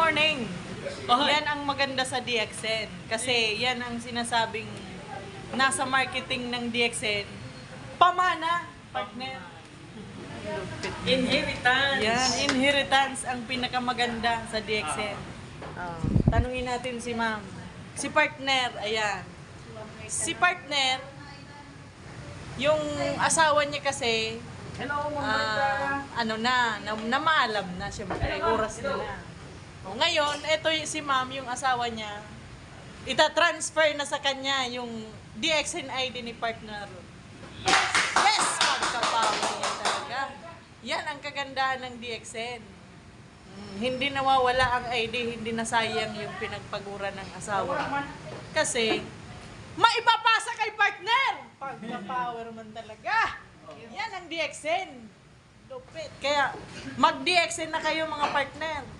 morning. Oh, Yan ang maganda sa DXN. Kasi yan ang sinasabing nasa marketing ng DXN. Pamana, partner. inheritance. Yan, inheritance ang pinakamaganda sa DXN. Tanungin natin si ma'am. Si partner, ayan. Si partner, yung asawa niya kasi, Hello, na maalam na, syempre, oras na na. O, ngayon, eto si ma'am, yung asawa niya, itatransfer na sa kanya yung DXN ID ni partner. Yes! Pagkapawa niya talaga. Yan ang kagandahan ng DXN. Hindi nawawala ang ID, hindi nasayang yung pinagpaguran ng asawa. Kasi, maipapasa kay partner! Pagka-power man talaga. Yan ang DXN. Lupit. Kaya, mag-DXN na kayo mga partner.